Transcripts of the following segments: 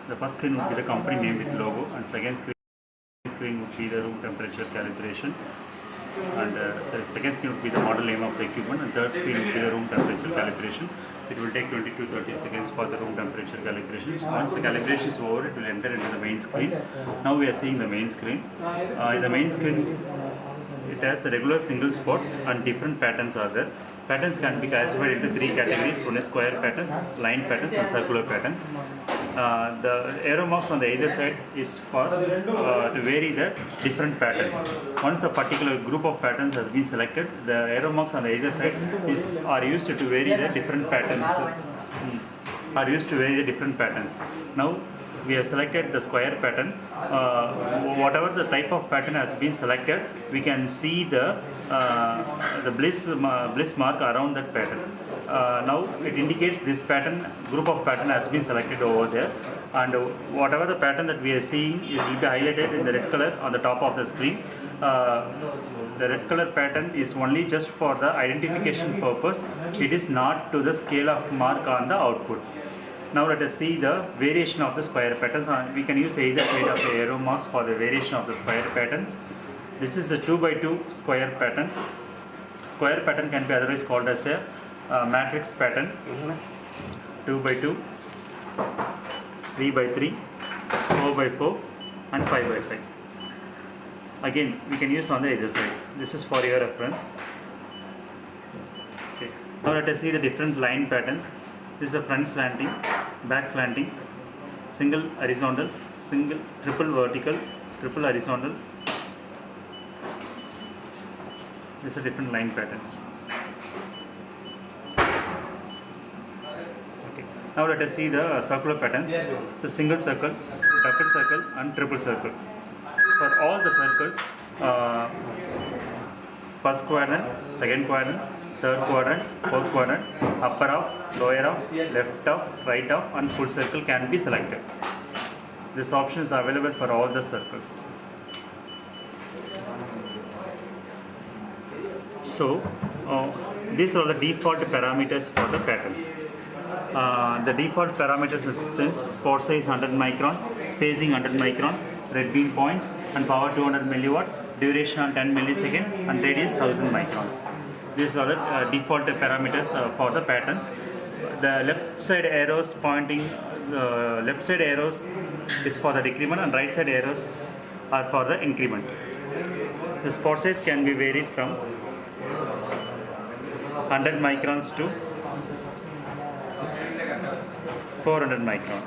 The first screen would be the company name with logo, and second screen would be the room temperature calibration, and second screen would be the model name of the equipment, and third screen would be the room temperature calibration. It will take 20 to 30 seconds for the room temperature calibration. So once the calibration is over, it will enter into the main screen. Now we are seeing the main screen. In the main screen, it has a regular single spot and different patterns are there. Patterns can be classified into three categories. One is square patterns, line patterns, and circular patterns. The arrow marks on the either side is for to vary the different patterns. Once a particular group of patterns has been selected, the arrow marks on the either side are used to vary the different patterns. Now we have selected the square pattern. Whatever the type of pattern has been selected, we can see the bliss mark around that pattern. Now it indicates this group of pattern has been selected over there, and whatever the pattern that we are seeing, it will be highlighted in the red color on the top of the screen. The red color pattern is only just for the identification purpose. It is not to the scale of mark on the output. Now let us see the variation of the square patterns. We can use either side of the arrow marks for the variation of the square patterns. This is a 2x2 square pattern. Square pattern can be otherwise called as a matrix pattern. 2x2, 3x3, 4x4 and 5x5. Again, we can use on the other side. This is for your reference. Okay. Now let us see the different line patterns. This is a front slanting, back slanting, single horizontal, triple vertical, triple horizontal. These are different line patterns. Okay. Now let us see the circular patterns. The single circle, double circle and triple circle. For all the circles, first quadrant, second quadrant, third quadrant, fourth quadrant, upper half, lower half, left half, right half and full circle can be selected. This option is available for all the circles. So these are the default parameters for the patterns. The default parameters in the sense: spot size 100 micron, spacing 100 micron, red beam points and power 200 milliwatt, duration on 10 millisecond and radius 1000 microns. These are the default parameters for the patterns. The left side arrows is for the decrement and right side arrows are for the increment. The spot size can be varied from 100 microns to 400 micron.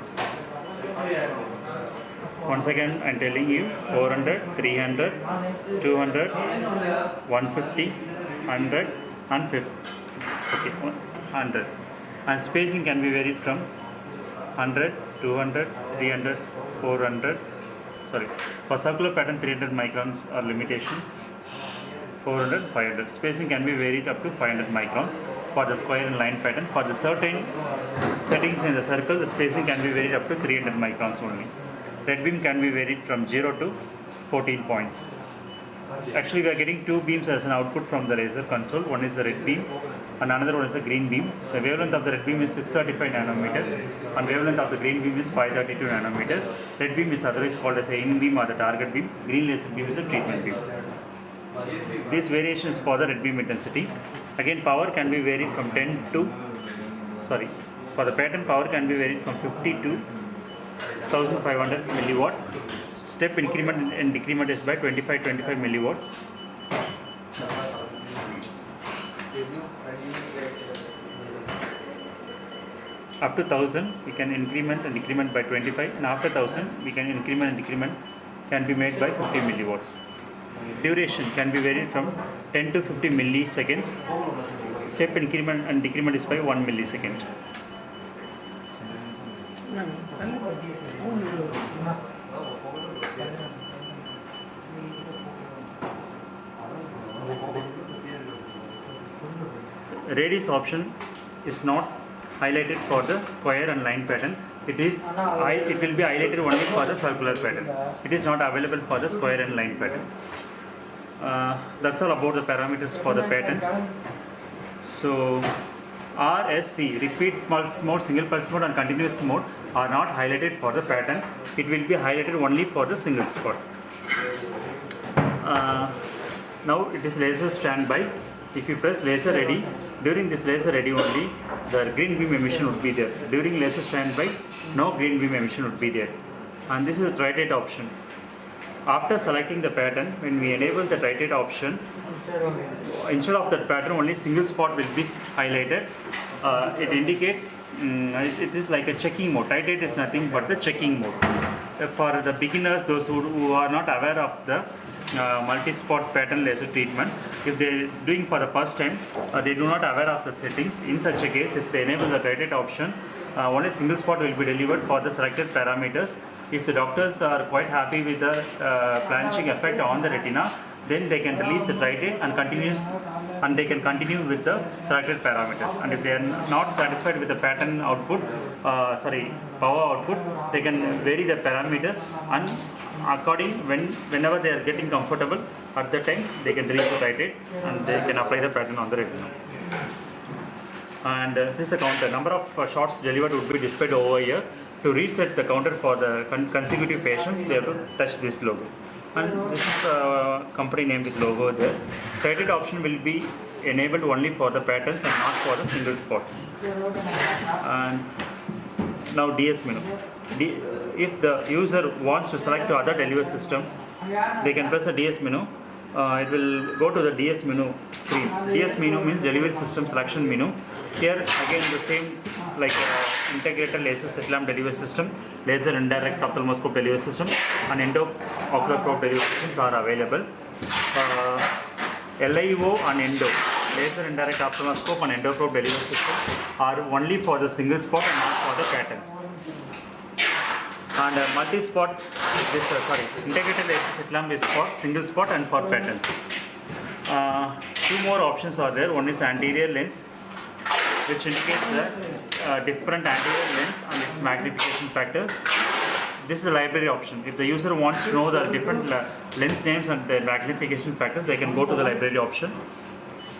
Once again, I am telling you: 400, 300, 200, 150, 100 and 50. Okay, 100. And spacing can be varied from 100, 200, 300, 400. Sorry, for circular pattern 300 microns are limitations. 400, 500. Spacing can be varied up to 500 microns for the square and line pattern. For the certain settings in the circle, the spacing can be varied up to 300 microns only. Red beam can be varied from 0 to 14 points. Actually, we are getting two beams as an output from the laser console. One is the red beam and another one is the green beam. The wavelength of the red beam is 635 nanometer and wavelength of the green beam is 532 nanometer. Red beam is otherwise called as a in beam or the target beam. Green laser beam is a treatment beam. This variation is for the red beam intensity. Again, power can be varied from for the pattern, power can be varied from 50 to 1500 milliwatt. Step increment and decrement is by 25 milliwatts. Up to 1000 we can increment and decrement by 25, and after 1000 we can increment and decrement can be made by 50 milliwatts. Duration can be varied from 10 to 50 milliseconds. Step increment and decrement is by 1 millisecond. Radius option is not highlighted for the square and line pattern. It will be highlighted only for the circular pattern. It is not available for the square and line pattern. That's all about the parameters for the patterns. So RSC, repeat pulse mode, single pulse mode and continuous mode are not highlighted for the pattern. It will be highlighted only for the single spot. Now it is laser standby. If you press laser ready, during this laser ready only, the green beam emission would be there. During laser standby, no green beam emission would be there. And this is the titrate option. After selecting the pattern, when we enable the titrate option, instead of that pattern only single spot will be highlighted. It indicates it is like a checking mode. Titrate is nothing but the checking mode. For the beginners, those who are not aware of the multi-spot pattern laser treatment, if they are doing for the first time, they do not aware of the settings. In such a case, if they enable the titrate option, only single spot will be delivered for the selected parameters. If the doctors are quite happy with the blanching effect on the retina, then they can release the titrate and they can continue with the selected parameters. And if they are not satisfied with the pattern output, power output, they can vary the parameters, and whenever they are getting comfortable, at the time they can release the titrate and they can apply the pattern on the retina. And this is the counter. Number of shots delivered would be displayed over here. To reset the counter for the consecutive patients, they have to touch this logo. And this is the company name with logo there. Titrate option will be enabled only for the patterns and not for the single spot. And now DS menu. If the user wants to select to other delivery system, they can press the DS menu. It will go to the DS menu screen. DS menu means delivery system selection menu. Here again the same like integrated laser slit lamp delivery system, laser indirect ophthalmoscope delivery system and endo-ocular probe delivery systems are available. LIO and endo, laser indirect ophthalmoscope and endo probe delivery system are only for the single spot and not for the patterns. And multi-spot, integrated laser slit lamp is for single spot and for patterns. Two more options are there. One is anterior lens, which indicates the different anterior lens and its magnification factor. This is the library option. If the user wants to know the different lens names and their magnification factors, they can go to the library option.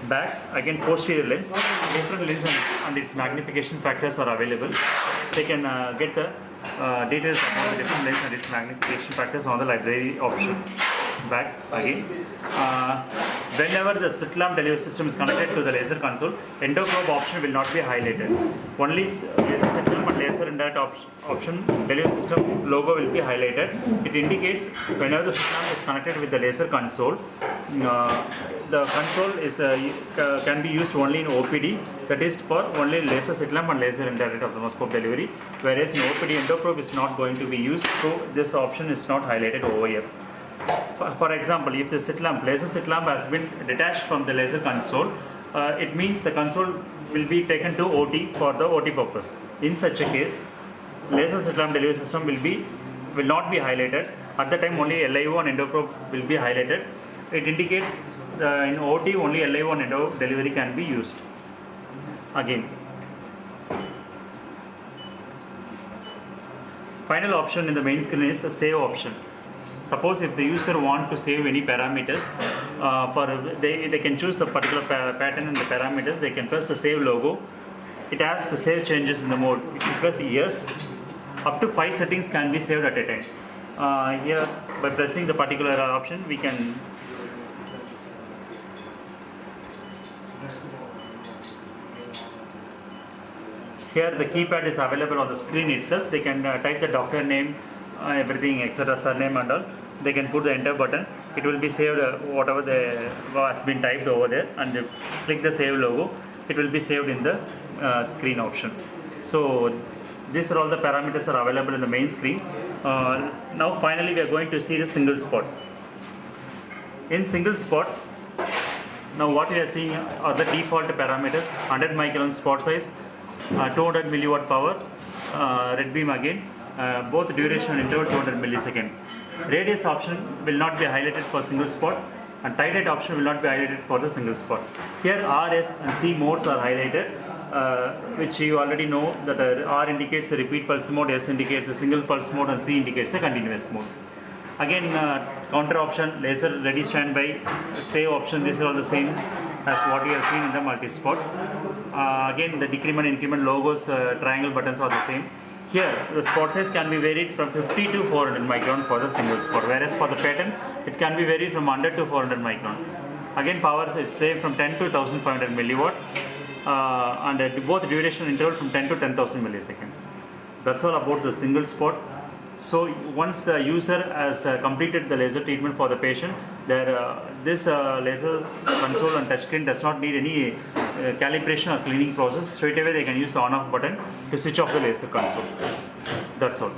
Back, again posterior lens, different lens and its magnification factors are available. They can get the details about the different lens and its magnification factors on the library option. Back again. Whenever the slit lamp delivery system is connected to the laser console, endoprobe option will not be highlighted. Only laser slit lamp and laser indirect option delivery system logo will be highlighted. It indicates whenever the slit lamp is connected with the laser console, the console is can be used only in OPD, that is for only laser slit lamp and laser indirect ophthalmoscope delivery, whereas in OPD endoprobe is not going to be used, so this option is not highlighted over here. For example, if the laser slit lamp has been detached from the laser console, it means the console will be taken to OT for the OT purpose. In such a case, laser slit lamp delivery system will not be highlighted. At the time only LIO and endoprobe will be highlighted. It indicates in OT only LIO and endo delivery can be used. Again, final option in the main screen is the save option. Suppose if the user want to save any parameters, they can choose a particular pattern and the parameters, they can press the save logo. It asks to save changes in the mode. If you press yes, up to 5 settings can be saved at a time. Here by pressing the particular option we can here the keypad is available on the screen itself. They can type the doctor name, everything, etc., surname and all. They can put the enter button. It will be saved whatever has been typed over there, and they click the save logo. It will be saved in the screen option. So these are all the parameters are available in the main screen. Now finally we are going to see the single spot. In single spot, now what we are seeing are the default parameters: 100 micron spot size, 200 milliwatt power, red beam again, both duration and interval 200 millisecond. Radius option will not be highlighted for single spot, and titrate option will not be highlighted for the single spot. Here R, S and C modes are highlighted, which you already know that R indicates a repeat pulse mode, S indicates a single pulse mode and C indicates a continuous mode. Again, counter option, laser ready standby, save option, these are all the same as what we have seen in the multi-spot. Again, the decrement increment logos, triangle buttons are the same. Here, the spot size can be varied from 50 to 400 micron for the single spot, whereas for the pattern, it can be varied from 100 to 400 micron. Again, power is same from 10 to 1500 milliwatt, and both duration interval from 10 to 10,000 milliseconds. That's all about the single spot. So once the user has completed the laser treatment for the patient, this laser console and touchscreen does not need any calibration or cleaning process. Straight away they can use the on-off button to switch off the laser console. That's all.